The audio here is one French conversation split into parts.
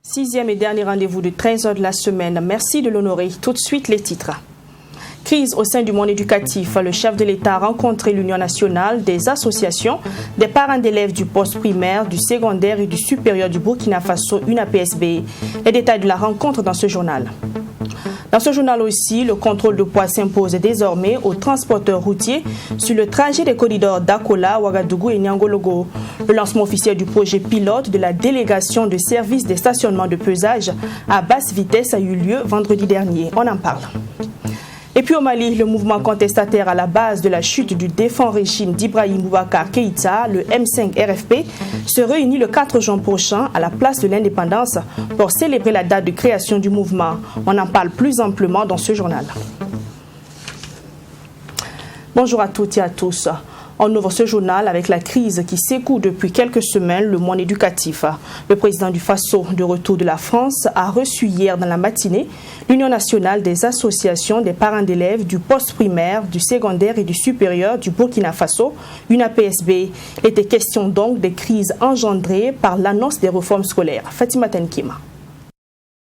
Sixième et dernier rendez-vous de 13h de la semaine. Merci de l'honorer. Tout de suite, les titres. Crise au sein du monde éducatif. Le chef de l'État a rencontré l'Union nationale des associations des parents d'élèves du post-primaire, du secondaire et du supérieur du Burkina Faso, UNAPSB. Les détails de la rencontre dans ce journal. Dans ce journal aussi, le contrôle de poids s'impose désormais aux transporteurs routiers sur le trajet des corridors d'Akola, Ouagadougou et Niangologo. Le lancement officiel du projet pilote de la délégation de services des stationnements de pesage à basse vitesse a eu lieu vendredi dernier. On en parle. Et puis au Mali, le mouvement contestataire à la base de la chute du défunt régime d'Ibrahim Boubacar Keïta, le M5 RFP, se réunit le 4 juin prochain à la place de l'Indépendance pour célébrer la date de création du mouvement. On en parle plus amplement dans ce journal. Bonjour à toutes et à tous. On ouvre ce journal avec la crise qui secoue depuis quelques semaines le monde éducatif. Le président du Faso, de retour de la France, a reçu hier dans la matinée l'Union nationale des associations des parents d'élèves du post-primaire, du secondaire et du supérieur du Burkina Faso, UNAPSB. Il était question donc des crises engendrées par l'annonce des réformes scolaires. Fatima Tenkima.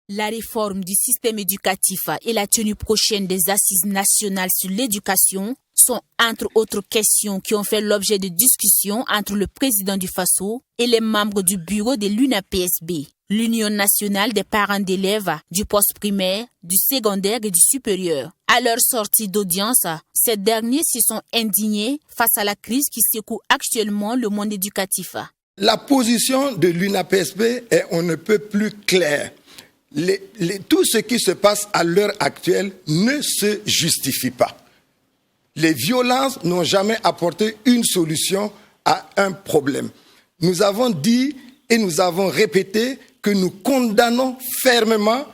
La réforme du système éducatif et la tenue prochaine des assises nationales sur l'éducation sont entre autres questions qui ont fait l'objet de discussions entre le président du Faso et les membres du bureau de l'UNAPSB, l'Union nationale des parents d'élèves du post-primaire, du secondaire et du supérieur. À leur sortie d'audience, ces derniers se sont indignés face à la crise qui secoue actuellement le monde éducatif. La position de l'UNAPSB est on ne peut plus claire. Tout ce qui se passe à l'heure actuelle ne se justifie pas. Les violences n'ont jamais apporté une solution à un problème. Nous avons dit et nous avons répété que nous condamnons fermement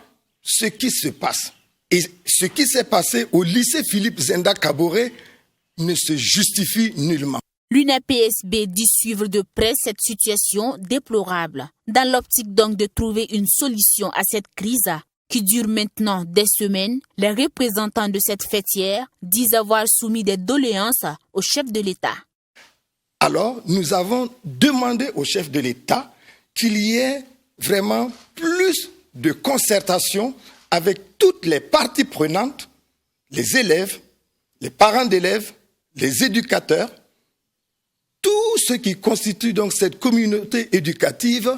ce qui se passe. Et ce qui s'est passé au lycée Philippe Zenda Kaboré ne se justifie nullement. L'UNAPSB dit suivre de près cette situation déplorable, dans l'optique donc de trouver une solution à cette crise qui dure maintenant des semaines. Les représentants de cette fêtière disent avoir soumis des doléances au chef de l'État. Alors, nous avons demandé au chef de l'État qu'il y ait vraiment plus de concertation avec toutes les parties prenantes, les élèves, les parents d'élèves, les éducateurs, tout ce qui constitue donc cette communauté éducative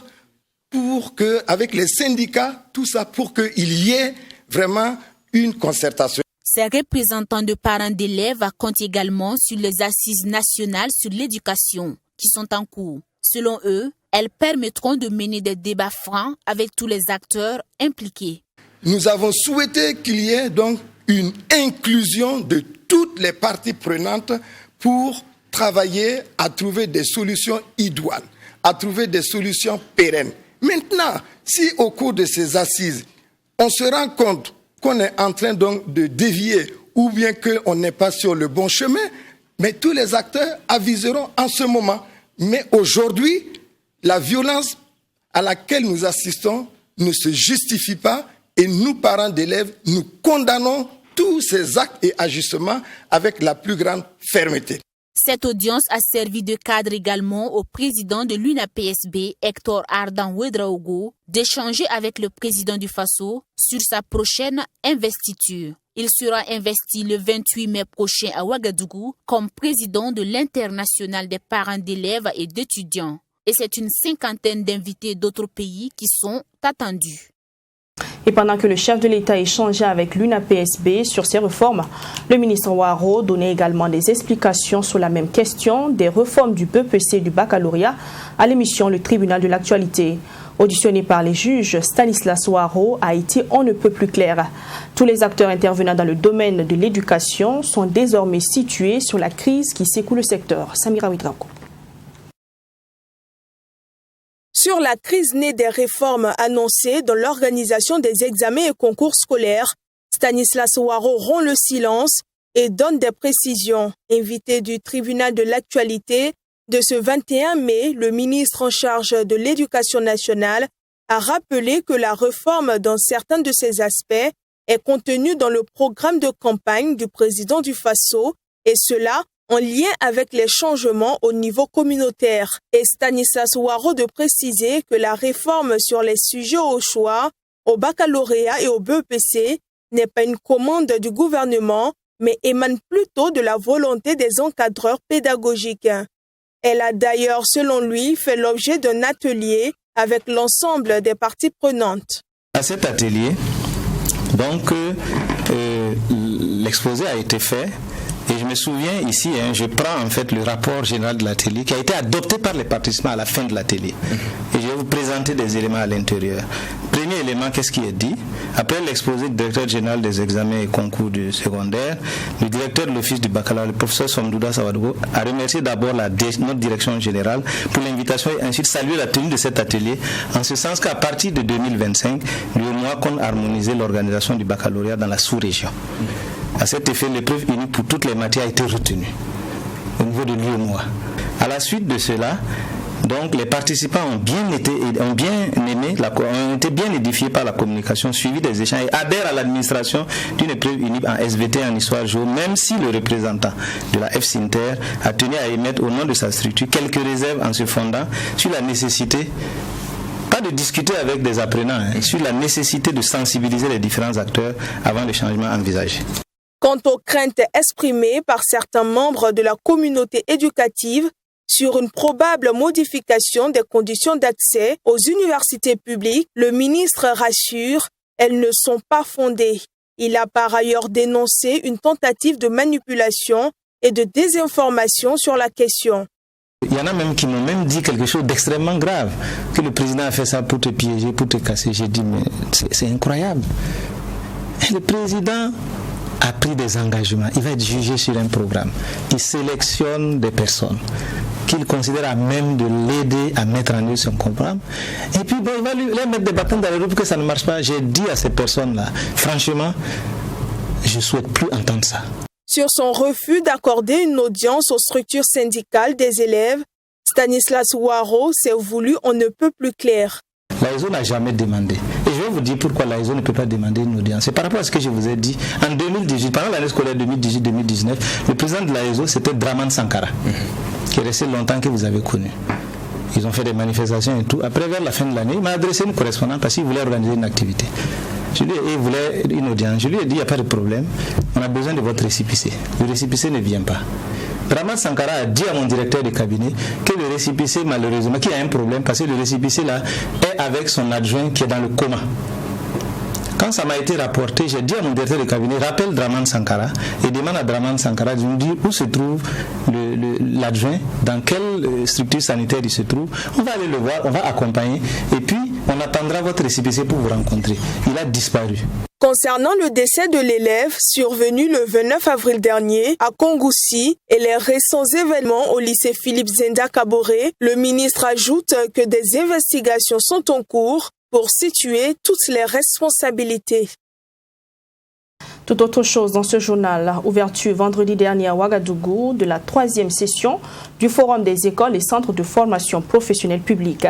pour que, avec les syndicats, tout ça pour qu'il y ait vraiment une concertation. Ces représentants de parents d'élèves comptent également sur les assises nationales sur l'éducation qui sont en cours. Selon eux, elles permettront de mener des débats francs avec tous les acteurs impliqués. Nous avons souhaité qu'il y ait donc une inclusion de toutes les parties prenantes pour travailler à trouver des solutions idoines, à trouver des solutions pérennes. Maintenant, si au cours de ces assises, on se rend compte qu'on est en train donc de dévier ou bien qu'on n'est pas sur le bon chemin, mais tous les acteurs aviseront en ce moment. Mais aujourd'hui, la violence à laquelle nous assistons ne se justifie pas et nous, parents d'élèves, nous condamnons tous ces actes et agissements avec la plus grande fermeté. Cette audience a servi de cadre également au président de l'UNAPSB, Hector Ardan Ouedraogo, d'échanger avec le président du Faso sur sa prochaine investiture. Il sera investi le 28 mai prochain à Ouagadougou comme président de l'Internationale des parents d'élèves et d'étudiants. Et c'est une cinquantaine d'invités d'autres pays qui sont attendus. Et pendant que le chef de l'État échangeait avec l'UNAPSB sur ces réformes, le ministre Ouaro donnait également des explications sur la même question des réformes du BEPC du baccalauréat à l'émission Le Tribunal de l'actualité. Auditionné par les juges, Stanislas Ouaro a été on ne peut plus clair. Tous les acteurs intervenant dans le domaine de l'éducation sont désormais situés sur la crise qui secoue le secteur. Samira Ouidrako. Sur la crise née des réformes annoncées dans l'organisation des examens et concours scolaires, Stanislas Ouaro rompt le silence et donne des précisions. Invité du tribunal de l'actualité de ce 21 mai, le ministre en charge de l'Éducation nationale a rappelé que la réforme dans certains de ses aspects est contenue dans le programme de campagne du président du Faso, et cela en lien avec les changements au niveau communautaire. Et Stanislas Ouaro de préciser que la réforme sur les sujets au choix, au baccalauréat et au BEPC n'est pas une commande du gouvernement, mais émane plutôt de la volonté des encadreurs pédagogiques. Elle a d'ailleurs, selon lui, fait l'objet d'un atelier avec l'ensemble des parties prenantes. À cet atelier, donc, l'exposé a été fait. Et je me souviens ici, je prends en fait le rapport général de l'atelier qui a été adopté par les participants à la fin de l'atelier. Et je vais vous présenter des éléments à l'intérieur. Premier élément, qu'est-ce qui est dit? Après l'exposé du directeur général des examens et concours du secondaire, le directeur de l'office du baccalauréat, le professeur Somdouda Sawadogo, a remercié d'abord notre direction générale pour l'invitation et ensuite salué la tenue de cet atelier, en ce sens qu'à partir de 2025, l'UEMOA compte harmoniser l'organisation du baccalauréat dans la sous-région. À cet effet, l'épreuve unique pour toutes les matières a été retenue au niveau de l'UEMOA. À la suite de cela, donc, les participants ont été bien édifiés par la communication, suivi des échanges et adhèrent à l'administration d'une épreuve unique en SVT en histoire géo, même si le représentant de la FSINTER a tenu à émettre au nom de sa structure quelques réserves en se fondant sur la nécessité, pas de discuter avec des apprenants, sur la nécessité de sensibiliser les différents acteurs avant le changement envisagé. Quant aux craintes exprimées par certains membres de la communauté éducative sur une probable modification des conditions d'accès aux universités publiques, le ministre rassure, elles ne sont pas fondées. Il a par ailleurs dénoncé une tentative de manipulation et de désinformation sur la question. Il y en a même qui m'ont même dit quelque chose d'extrêmement grave, que le président a fait ça pour te piéger, pour te casser. J'ai dit, mais c'est incroyable. Et le président a pris des engagements. Il va être jugé sur un programme. Il sélectionne des personnes qu'il considère à même de l'aider à mettre en œuvre son programme. Et puis, il va les mettre des bâtons dans les roues pour que ça ne marche pas. J'ai dit à ces personnes-là, franchement, je ne souhaite plus entendre ça. Sur son refus d'accorder une audience aux structures syndicales des élèves, Stanislas Ouaro s'est voulu on ne peut plus clair. L'AESO n'a jamais demandé. Et je vais vous dire pourquoi l'AESO ne peut pas demander une audience. C'est par rapport à ce que je vous ai dit. En 2018, pendant l'année scolaire 2018-2019, le président de l'AESO, c'était Draman Sankara, qui est resté longtemps, que vous avez connu. Ils ont fait des manifestations et tout. Après, vers la fin de l'année, il m'a adressé une correspondante parce qu'il voulait organiser une activité. Il voulait une audience. Je lui ai dit, il n'y a pas de problème. On a besoin de votre récépissé. Le récépissé ne vient pas. Draman Sankara a dit à mon directeur de cabinet que le récépissé, malheureusement, qu'il y a un problème parce que le récépissé là est avec son adjoint qui est dans le coma. Quand ça m'a été rapporté, j'ai dit à mon directeur de cabinet, rappelle Draman Sankara et demande à Draman Sankara de nous dire où se trouve l'adjoint, dans quelle structure sanitaire il se trouve. On va aller le voir, on va accompagner et puis on attendra votre récépissé pour vous rencontrer. Il a disparu. Concernant le décès de l'élève survenu le 29 avril dernier à Kongoussi et les récents événements au lycée Philippe Zenda Kaboré, le ministre ajoute que des investigations sont en cours pour situer toutes les responsabilités. Tout autre chose dans ce journal, ouverture vendredi dernier à Ouagadougou de la 3e session du Forum des écoles et centres de formation professionnelle publique.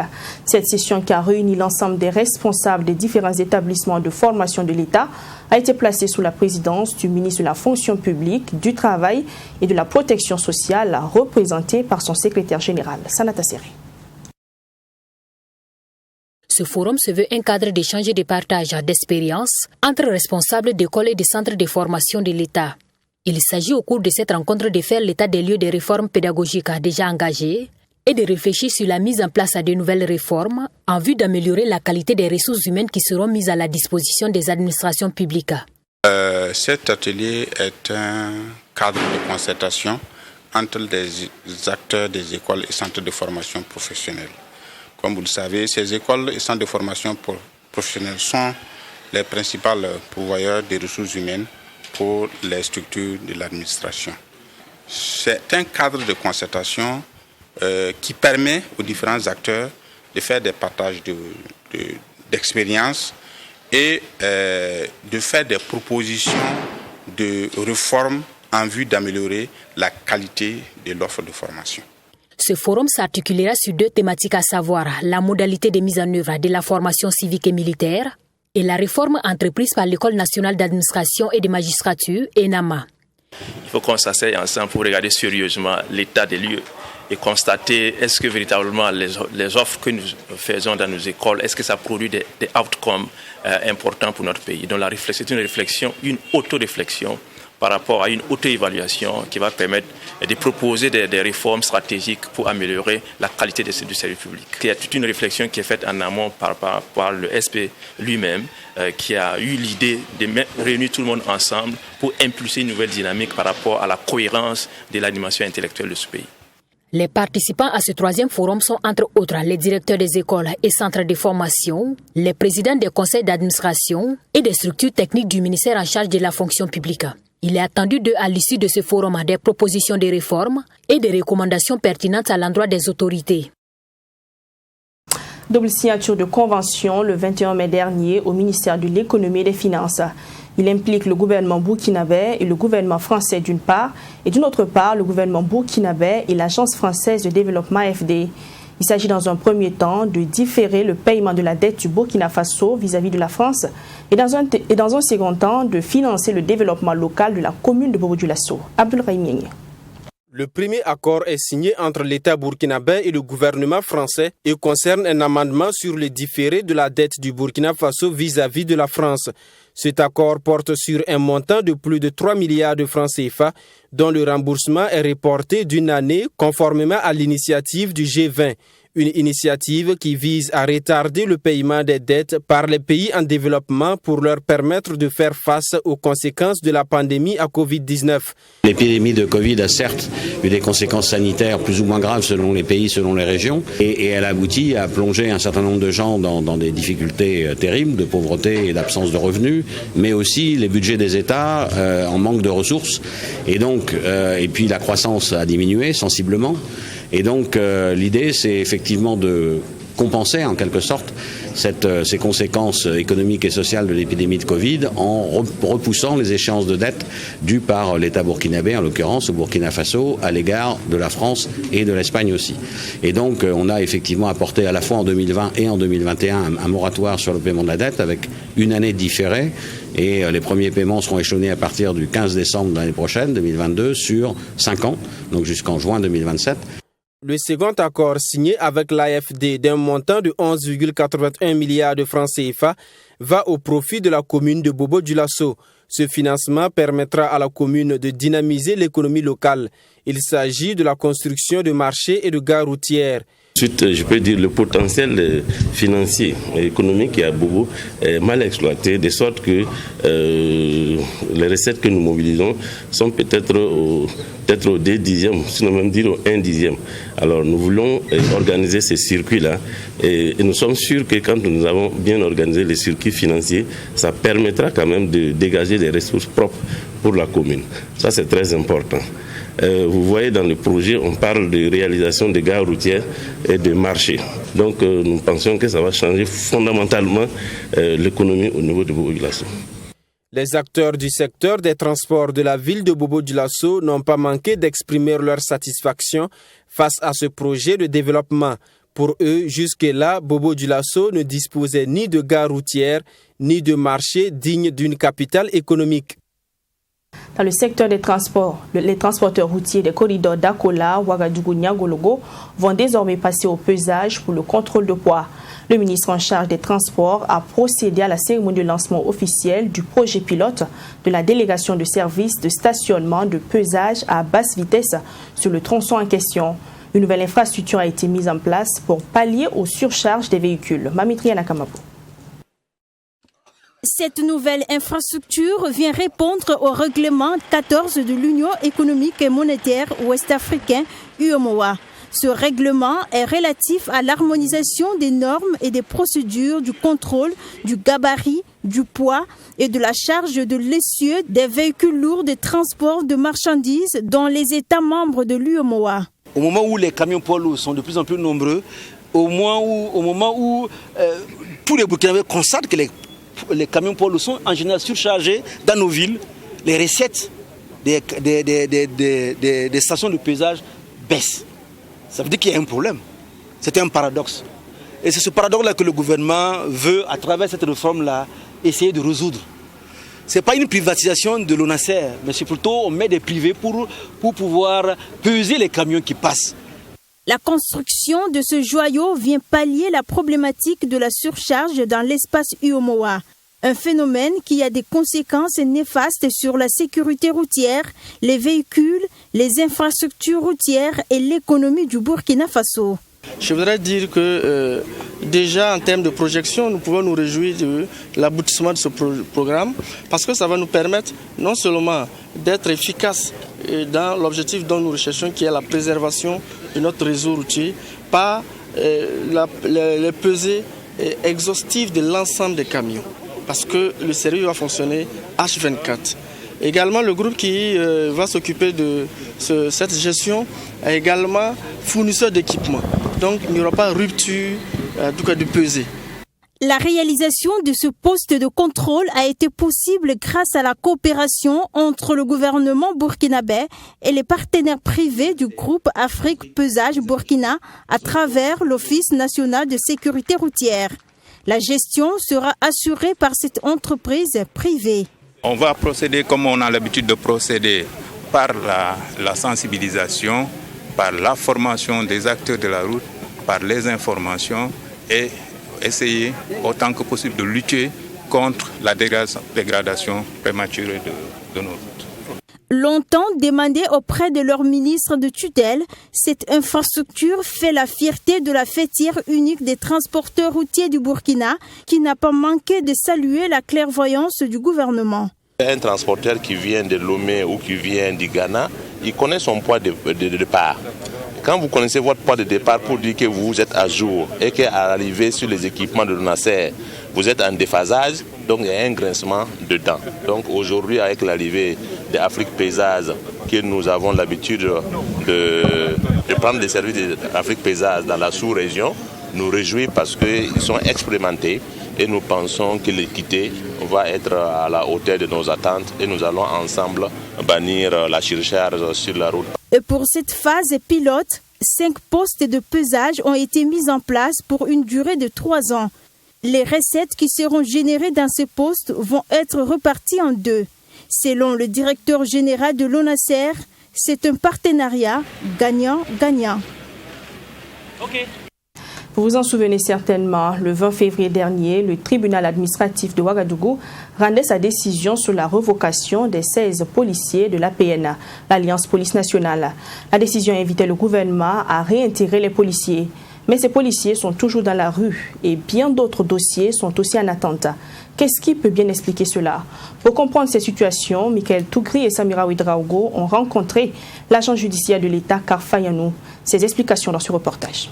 Cette session qui a réuni l'ensemble des responsables des différents établissements de formation de l'État a été placée sous la présidence du ministre de la fonction publique, du travail et de la protection sociale, représenté par son secrétaire général, Sanata Seri. Ce forum se veut un cadre d'échange et de partage d'expériences entre responsables d'écoles et de centres de formation de l'État. Il s'agit au cours de cette rencontre de faire l'état des lieux des réformes pédagogiques déjà engagées et de réfléchir sur la mise en place de nouvelles réformes en vue d'améliorer la qualité des ressources humaines qui seront mises à la disposition des administrations publiques. Cet atelier est un cadre de concertation entre les acteurs des écoles et centres de formation professionnelle. Comme vous le savez, ces écoles et centres de formation professionnelle sont les principaux pourvoyeurs des ressources humaines pour les structures de l'administration. C'est un cadre de concertation qui permet aux différents acteurs de faire des partages d'expériences et de faire des propositions de réformes en vue d'améliorer la qualité de l'offre de formation. Ce forum s'articulera sur 2 thématiques, à savoir la modalité de mise en œuvre de la formation civique et militaire et la réforme entreprise par l'École nationale d'administration et de magistrature, ENAMA. Il faut qu'on s'asseye ensemble pour regarder sérieusement l'état des lieux et constater est-ce que véritablement les offres que nous faisons dans nos écoles, est-ce que ça produit des outcomes importants pour notre pays. Donc c'est une réflexion, une auto-réflexion par rapport à une auto-évaluation qui va permettre de proposer des réformes stratégiques pour améliorer la qualité du service public. Il y a toute une réflexion qui est faite en amont par le SP lui-même, qui a eu l'idée de réunir tout le monde ensemble pour impulser une nouvelle dynamique par rapport à la cohérence de l'animation intellectuelle de ce pays. Les participants à ce 3e forum sont entre autres les directeurs des écoles et centres de formation, les présidents des conseils d'administration et des structures techniques du ministère en charge de la fonction publique. Il est attendu à l'issue de ce forum des propositions de réforme et des recommandations pertinentes à l'endroit des autorités. Double signature de convention le 21 mai dernier au ministère de l'économie et des finances. Il implique le gouvernement burkinabé et le gouvernement français d'une part, et d'une autre part le gouvernement burkinabé et l'Agence française de développement AFD. Il s'agit dans un premier temps de différer le paiement de la dette du Burkina Faso vis-à-vis de la France et dans un second temps de financer le développement local de la commune de Bobo-Dioulasso. Abdoulrahim Nienye. Le premier accord est signé entre l'État burkinabé et le gouvernement français et concerne un amendement sur le différé de la dette du Burkina Faso vis-à-vis de la France. Cet accord porte sur un montant de plus de 3 milliards de francs CFA dont le remboursement est reporté d'une année conformément à l'initiative du G20. Une initiative qui vise à retarder le paiement des dettes par les pays en développement pour leur permettre de faire face aux conséquences de la pandémie à Covid-19. L'épidémie de Covid a certes eu des conséquences sanitaires plus ou moins graves selon les pays, selon les régions, et elle a abouti à plonger un certain nombre de gens dans des difficultés terribles de pauvreté et d'absence de revenus, mais aussi les budgets des États en manque de ressources, et puis la croissance a diminué sensiblement. Et donc l'idée, c'est effectivement de compenser en quelque sorte ces conséquences économiques et sociales de l'épidémie de Covid en repoussant les échéances de dette dues par l'État burkinabé, en l'occurrence au Burkina Faso, à l'égard de la France et de l'Espagne aussi. Et donc on a effectivement apporté à la fois en 2020 et en 2021 un moratoire sur le paiement de la dette avec une année différée. Et les premiers paiements seront échelonnés à partir du 15 décembre de l'année prochaine, 2022, sur 5 ans, donc jusqu'en juin 2027. Le second accord signé avec l'AFD d'un montant de 11,81 milliards de francs CFA va au profit de la commune de Bobo-Dioulasso. Ce financement permettra à la commune de dynamiser l'économie locale. Il s'agit de la construction de marchés et de gares routières. Ensuite, je peux dire le potentiel financier et économique à Bobo est mal exploité, de sorte que les recettes que nous mobilisons sont peut-être au 2 dixièmes, sinon même dire au 1 dixième. Alors nous voulons organiser ces circuits-là et nous sommes sûrs que quand nous avons bien organisé les circuits financiers, ça permettra quand même de dégager des ressources propres pour la commune. Ça, c'est très important. Vous voyez dans le projet, on parle de réalisation de gares routières et de marchés. Donc nous pensons que ça va changer fondamentalement l'économie au niveau de Bobo-Dioulasso. Les acteurs du secteur des transports de la ville de Bobo-Dioulasso n'ont pas manqué d'exprimer leur satisfaction face à ce projet de développement. Pour eux, jusque-là, Bobo-Dioulasso ne disposait ni de gares routières, ni de marchés dignes d'une capitale économique. Dans le secteur des transports, les transporteurs routiers des corridors d'Akola, Ouagadougou, Niagologo vont désormais passer au pesage pour le contrôle de poids. Le ministre en charge des Transports a procédé à la cérémonie de lancement officiel du projet pilote de la délégation de services de stationnement de pesage à basse vitesse sur le tronçon en question. Une nouvelle infrastructure a été mise en place pour pallier aux surcharges des véhicules. Mamitria Nakamabo. Cette nouvelle infrastructure vient répondre au règlement 14 de l'Union économique et monétaire ouest-africaine, UEMOA. Ce règlement est relatif à l'harmonisation des normes et des procédures du contrôle du gabarit, du poids et de la charge de l'essieu des véhicules lourds de transport de marchandises dans les États membres de l'UEMOA. Au moment où les camions poids lourds sont de plus en plus nombreux, au moment où tous les Burkinabés constatent que les camions poids lourds sont en général surchargés dans nos villes, les recettes des stations de pesage baissent. Ça veut dire qu'il y a un problème. C'est un paradoxe. Et c'est ce paradoxe-là que le gouvernement veut, à travers cette réforme-là, essayer de résoudre. Ce n'est pas une privatisation de l'ONASER, mais c'est plutôt on met des privés pour pouvoir peser les camions qui passent. La construction de ce joyau vient pallier la problématique de la surcharge dans l'espace UEMOA. Un phénomène qui a des conséquences néfastes sur la sécurité routière, les véhicules, les infrastructures routières et l'économie du Burkina Faso. Je voudrais dire que déjà en termes de projection, nous pouvons nous réjouir de l'aboutissement de ce programme parce que ça va nous permettre non seulement d'être efficaces dans l'objectif dont nous recherchons qui est la préservation de notre réseau routier par les pesées exhaustives de l'ensemble des camions parce que le service va fonctionner H24. Également, le groupe qui va s'occuper de cette gestion est également fournisseur d'équipements. Donc, il n'y aura pas de rupture de pesée. La réalisation de ce poste de contrôle a été possible grâce à la coopération entre le gouvernement burkinabé et les partenaires privés du groupe Afrique Pesage Burkina à travers l'Office national de sécurité routière. La gestion sera assurée par cette entreprise privée. On va procéder comme on a l'habitude de procéder par la sensibilisation, par la formation des acteurs de la route, par les informations et essayer autant que possible de lutter contre la dégradation prématurée de nos routes. Longtemps demandée auprès de leur ministre de tutelle, cette infrastructure fait la fierté de la fêtière unique des transporteurs routiers du Burkina qui n'a pas manqué de saluer la clairvoyance du gouvernement. Un transporteur qui vient de Lomé ou qui vient du Ghana, il connaît son poids de départ. Quand vous connaissez votre poids de départ pour dire que vous êtes à jour et qu'à l'arrivée sur les équipements de l'ONASER, vous êtes en déphasage, donc il y a un grincement dedans. Donc aujourd'hui, avec l'arrivée d'Afrique Pesage, que nous avons l'habitude de prendre des services d'Afrique Pesage dans la sous-région, nous réjouit parce qu'ils sont expérimentés et nous pensons que l'équité va être à la hauteur de nos attentes et nous allons ensemble bannir la surcharge sur la route. Et pour cette phase pilote, 5 postes de pesage ont été mis en place pour une durée de 3 ans. Les recettes qui seront générées dans ces postes vont être reparties en 2. Selon le directeur général de l'ONASER, c'est un partenariat gagnant-gagnant. Okay. Vous vous en souvenez certainement, le 20 février dernier, le tribunal administratif de Ouagadougou rendait sa décision sur la révocation des 16 policiers de l'APNA, l'Alliance Police Nationale. La décision invitait le gouvernement à réintégrer les policiers. Mais ces policiers sont toujours dans la rue et bien d'autres dossiers sont aussi en attente. Qu'est-ce qui peut bien expliquer cela? Pour comprendre ces situations, Michael Tougri et Samira Ouedraogo ont rencontré l'agent judiciaire de l'État, Karfa Yanou. Ces explications dans ce reportage.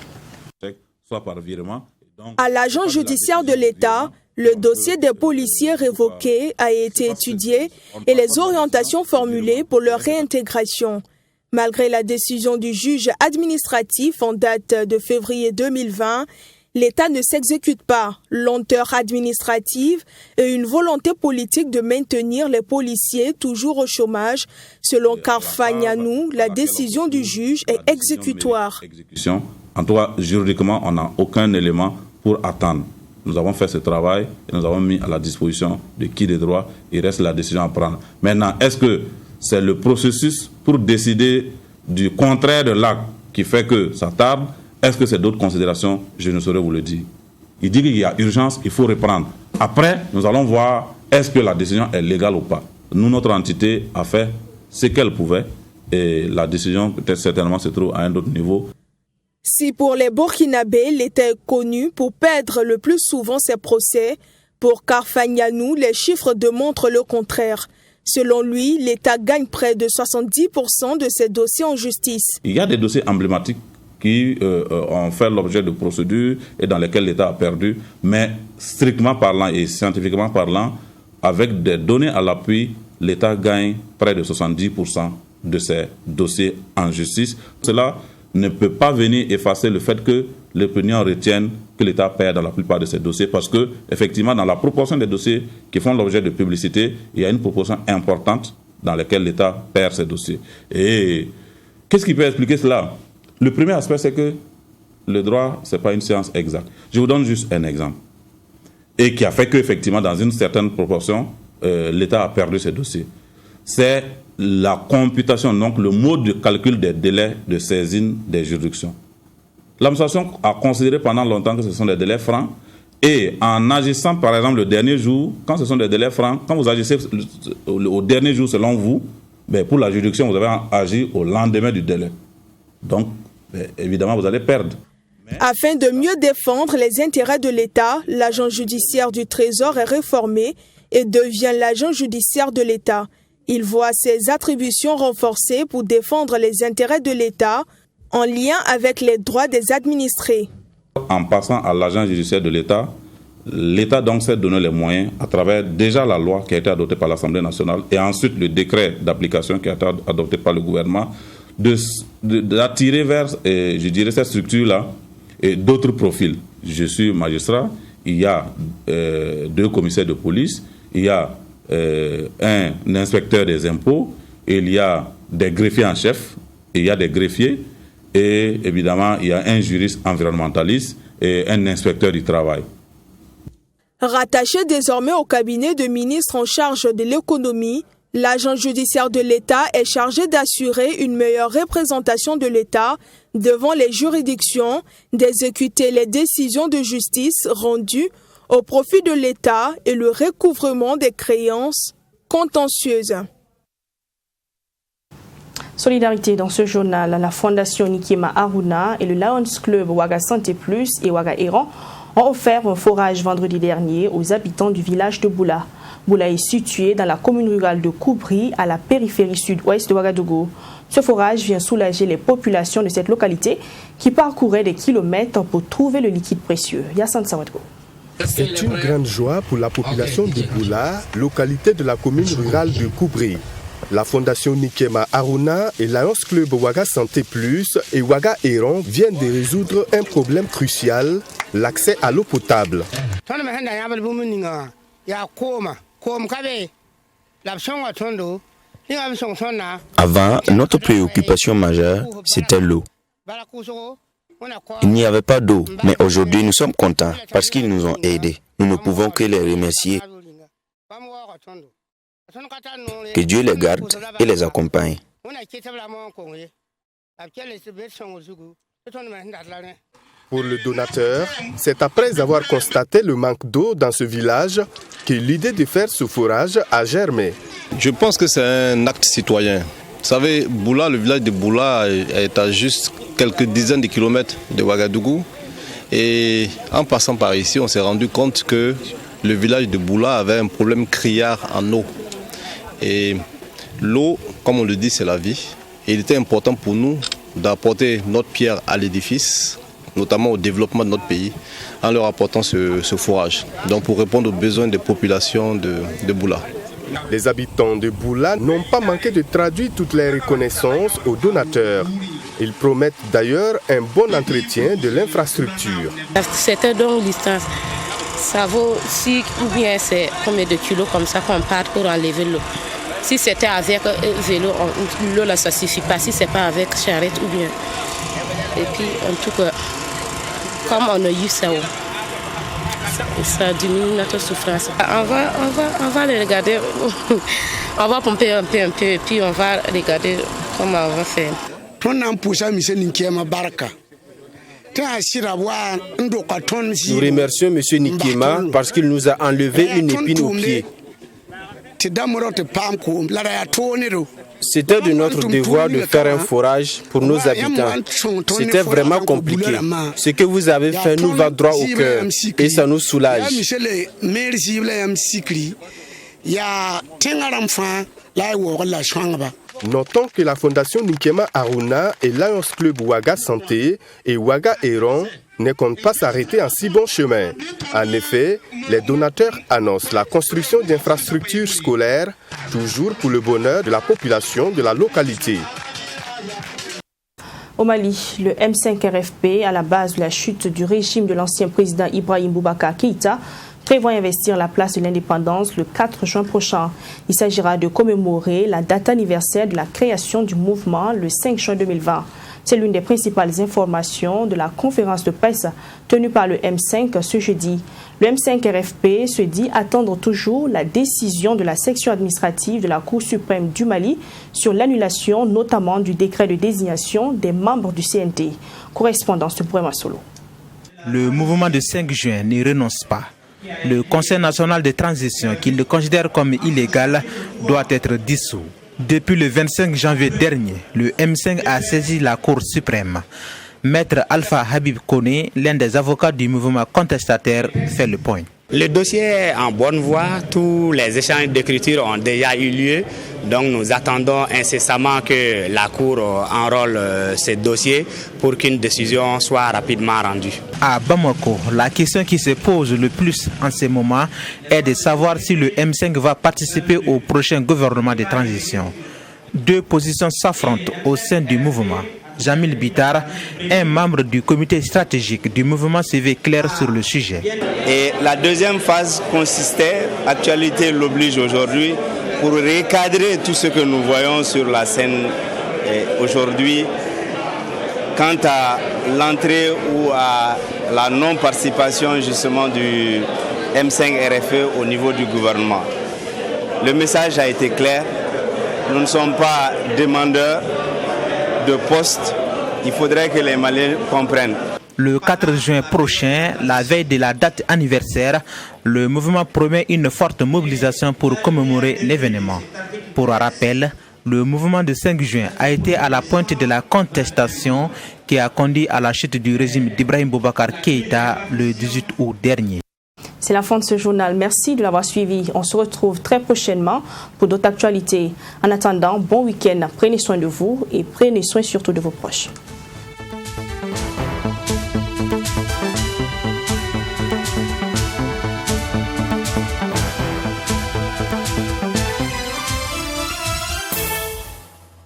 À l'agent judiciaire de l'État, le dossier des policiers révoqués a été étudié et les orientations formulées pour leur réintégration. Malgré la décision du juge administratif en date de février 2020, l'État ne s'exécute pas. Lenteur administrative et une volonté politique de maintenir les policiers toujours au chômage. Selon Karfa Yanou, la décision du juge est exécutoire. En tout cas, juridiquement, on n'a aucun élément pour attendre. Nous avons fait ce travail et nous avons mis à la disposition de qui de droit. Il reste la décision à prendre. Maintenant, est-ce que c'est le processus pour décider du contraire de l'acte qui fait que ça tarde? Est-ce que c'est d'autres considérations? Je ne saurais vous le dire. Il dit qu'il y a urgence, il faut reprendre. Après, nous allons voir est-ce que la décision est légale ou pas. Nous, notre entité a fait ce qu'elle pouvait et la décision peut-être certainement se trouve à un autre niveau. Si pour les Burkinabés, l'État est connu pour perdre le plus souvent ses procès, pour Karfa Yanou, les chiffres démontrent le contraire. Selon lui, l'État gagne près de 70% de ses dossiers en justice. Il y a des dossiers emblématiques qui ont fait l'objet de procédures et dans lesquels l'État a perdu, mais strictement parlant et scientifiquement parlant, avec des données à l'appui, l'État gagne près de 70% de ses dossiers en justice. Cela ne peut pas venir effacer le fait que les plaignants retiennent que l'État perd dans la plupart de ces dossiers parce que, effectivement, dans la proportion des dossiers qui font l'objet de publicité, il y a une proportion importante dans lesquels l'État perd ses dossiers. Et qu'est-ce qui peut expliquer cela? Le premier aspect, c'est que le droit, ce n'est pas une science exacte. Je vous donne juste un exemple. Et qui a fait qu'effectivement, dans une certaine proportion, l'État a perdu ses dossiers. C'est la computation, donc le mode de calcul des délais de saisine des juridictions. L'administration a considéré pendant longtemps que ce sont des délais francs. Et en agissant, par exemple, le dernier jour, quand ce sont des délais francs, quand vous agissez au dernier jour selon vous, pour la juridiction, vous avez agi au lendemain du délai. Donc, évidemment, vous allez perdre. Afin de mieux défendre les intérêts de l'État, l'agent judiciaire du Trésor est réformé et devient l'agent judiciaire de l'État. Il voit ses attributions renforcées pour défendre les intérêts de l'État en lien avec les droits des administrés. En passant à l'agent judiciaire de l'État, l'État donc s'est donné les moyens, à travers déjà la loi qui a été adoptée par l'Assemblée nationale et ensuite le décret d'application qui a été adopté par le gouvernement, d'attirer vers, je dirais, cette structure-là et d'autres profils. Je suis magistrat, il y a 2 commissaires de police, il y a un inspecteur des impôts, il y a des greffiers en chef, il y a des greffiers, et évidemment, il y a un juriste environnementaliste et un inspecteur du travail. Rattaché désormais au cabinet de ministre en charge de l'économie, l'agent judiciaire de l'État est chargé d'assurer une meilleure représentation de l'État devant les juridictions, d'exécuter les décisions de justice rendues au profit de l'État et le recouvrement des créances contentieuses. Solidarité dans ce journal, la Fondation Nikema Aruna et le Lions Club Ouaga Santé Plus et Ouaga Héron ont offert un forage vendredi dernier aux habitants du village de Boula. Boula est situé dans la commune rurale de Koubri, à la périphérie sud-ouest de Ouagadougou. Ce forage vient soulager les populations de cette localité qui parcouraient des kilomètres pour trouver le liquide précieux. Yassine Sawadgo. C'est une grande joie pour la population de Boula, localité de la commune rurale de Koubri. La Fondation Nikema Aruna et Lions Club Ouaga Santé Plus et Ouaga Héron viennent de résoudre un problème crucial, l'accès à l'eau potable. Avant, notre préoccupation majeure, c'était l'eau. Il n'y avait pas d'eau, mais aujourd'hui nous sommes contents parce qu'ils nous ont aidés. Nous ne pouvons que les remercier. Que Dieu les garde et les accompagne. Pour le donateur, c'est après avoir constaté le manque d'eau dans ce village que l'idée de faire ce forage a germé. Je pense que c'est un acte citoyen. Vous savez, Boula, le village de Boula est à juste quelques dizaines de kilomètres de Ouagadougou. Et en passant par ici, on s'est rendu compte que le village de Boula avait un problème criard en eau. Et l'eau, comme on le dit, c'est la vie. Et il était important pour nous d'apporter notre pierre à l'édifice, notamment au développement de notre pays, en leur apportant ce forage. Donc pour répondre aux besoins des populations de Boula. Les habitants de Boula n'ont pas manqué de traduire toutes les reconnaissances aux donateurs. Ils promettent d'ailleurs un bon entretien de l'infrastructure. C'était donc distance. Ça vaut si ou bien c'est combien de kilos comme ça qu'on part pour enlever l'eau. Si c'était avec vélo, l'eau là ça suffit pas. Si c'est pas avec charrette ou bien. Et puis en tout cas, comme on a eu ça, ça diminue notre souffrance. On va les regarder. On va pomper un peu et puis on va regarder comment on va faire. Nous remercions M. Nikema parce qu'il nous a enlevé une épine au pied. C'était de notre devoir de faire un forage pour nos habitants. C'était vraiment compliqué. Ce que vous avez fait nous va droit au cœur et ça nous soulage. Notons que la Fondation Nikema Aruna et Lions Club Ouaga Santé et Ouaga Héron ne comptent pas s'arrêter en si bon chemin. En effet, les donateurs annoncent la construction d'infrastructures scolaires, toujours pour le bonheur de la population de la localité. Au Mali, le M5 RFP, à la base de la chute du régime de l'ancien président Ibrahim Boubacar Keïta, prévoit investir la place de l'indépendance le 4 juin prochain. Il s'agira de commémorer la date anniversaire de la création du mouvement le 5 juin 2020. C'est l'une des principales informations de la conférence de presse tenue par le M5 ce jeudi. Le M5 RFP se dit attendre toujours la décision de la section administrative de la Cour suprême du Mali sur l'annulation notamment du décret de désignation des membres du CNT. Correspondance de Brema Solo. Le mouvement de 5 juin n'y renonce pas. Le Conseil national de transition, qu'il le considère comme illégal, doit être dissous. Depuis le 25 janvier dernier, le M5 a saisi la Cour suprême. Maître Alpha Habib Kone, l'un des avocats du mouvement contestataire, fait le point. Le dossier est en bonne voie, tous les échanges d'écriture ont déjà eu lieu, donc nous attendons incessamment que la Cour enrôle ces dossiers pour qu'une décision soit rapidement rendue. À Bamako, la question qui se pose le plus en ce moment est de savoir si le M5 va participer au prochain gouvernement de transition. Deux positions s'affrontent au sein du mouvement. Jamil Bitar, un membre du comité stratégique du mouvement, se veut clair sur le sujet. Et la deuxième phase consistait, actualité l'oblige aujourd'hui, pour recadrer tout ce que nous voyons sur la scène aujourd'hui quant à l'entrée ou à la non-participation justement du M5 RFE au niveau du gouvernement. Le message a été clair, nous ne sommes pas demandeurs de poste, il faudrait que les Maliens comprennent. Le 4 juin prochain, la veille de la date anniversaire, le mouvement promet une forte mobilisation pour commémorer l'événement. Pour rappel, le mouvement de 5 juin a été à la pointe de la contestation qui a conduit à la chute du régime d'Ibrahim Boubacar Keïta le 18 août dernier. C'est la fin de ce journal. Merci de l'avoir suivi. On se retrouve très prochainement pour d'autres actualités. En attendant, bon week-end. Prenez soin de vous et prenez soin surtout de vos proches.